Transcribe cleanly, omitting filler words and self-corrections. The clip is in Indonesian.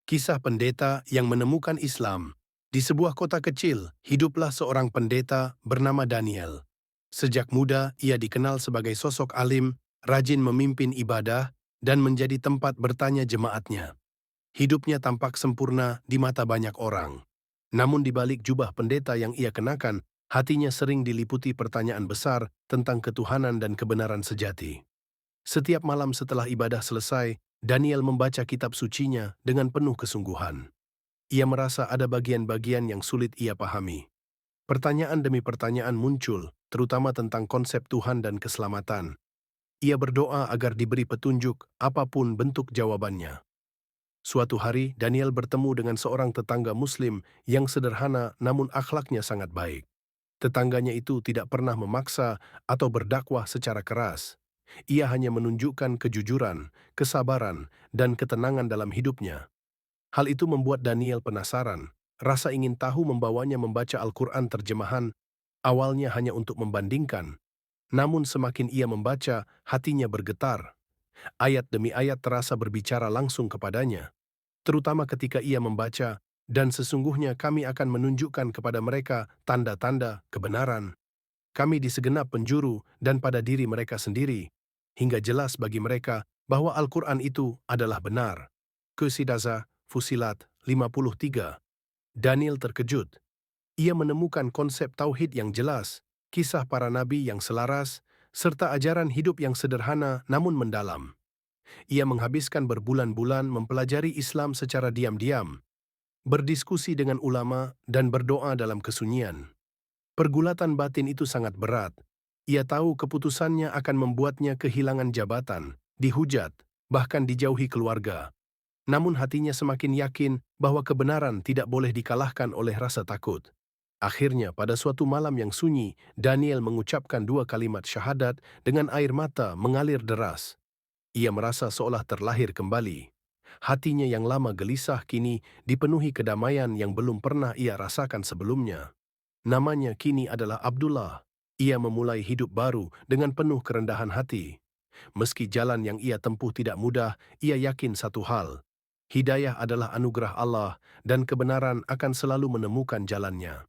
Kisah pendeta yang menemukan Islam. Di sebuah kota kecil, hiduplah seorang pendeta bernama Daniel. Sejak muda, ia dikenal sebagai sosok alim, rajin memimpin ibadah, dan menjadi tempat bertanya jemaatnya. Hidupnya tampak sempurna di mata banyak orang. Namun di balik jubah pendeta yang ia kenakan, hatinya sering diliputi pertanyaan besar tentang ketuhanan dan kebenaran sejati. Setiap malam setelah ibadah selesai, Daniel membaca kitab sucinya dengan penuh kesungguhan. Ia merasa ada bagian-bagian yang sulit ia pahami. Pertanyaan demi pertanyaan muncul, terutama tentang konsep Tuhan dan keselamatan. Ia berdoa agar diberi petunjuk apapun bentuk jawabannya. Suatu hari, Daniel bertemu dengan seorang tetangga Muslim yang sederhana namun akhlaknya sangat baik. Tetangganya itu tidak pernah memaksa atau berdakwah secara keras. Ia hanya menunjukkan kejujuran, kesabaran, dan ketenangan dalam hidupnya. Hal itu membuat Daniel penasaran. Rasa ingin tahu membawanya membaca Al-Quran terjemahan, awalnya hanya untuk membandingkan. Namun semakin ia membaca, hatinya bergetar. Ayat demi ayat terasa berbicara langsung kepadanya. Terutama ketika ia membaca, dan sesungguhnya kami akan menunjukkan kepada mereka tanda-tanda kebenaran. Kami di segenap penjuru dan pada diri mereka sendiri, hingga jelas bagi mereka bahwa Al-Quran itu adalah benar. Qasidah Fussilat 53. Daniel terkejut. Ia menemukan konsep tauhid yang jelas, kisah para nabi yang selaras, serta ajaran hidup yang sederhana namun mendalam. Ia menghabiskan berbulan-bulan mempelajari Islam secara diam-diam, berdiskusi dengan ulama, dan berdoa dalam kesunyian. Pergulatan batin itu sangat berat. Ia tahu keputusannya akan membuatnya kehilangan jabatan, dihujat, bahkan dijauhi keluarga. Namun hatinya semakin yakin bahwa kebenaran tidak boleh dikalahkan oleh rasa takut. Akhirnya, pada suatu malam yang sunyi, Daniel mengucapkan dua kalimat syahadat dengan air mata mengalir deras. Ia merasa seolah terlahir kembali. Hatinya yang lama gelisah kini dipenuhi kedamaian yang belum pernah ia rasakan sebelumnya. Namanya kini adalah Abdullah. Ia memulai hidup baru dengan penuh kerendahan hati. Meski jalan yang ia tempuh tidak mudah, ia yakin satu hal. Hidayah adalah anugerah Allah dan kebenaran akan selalu menemukan jalannya.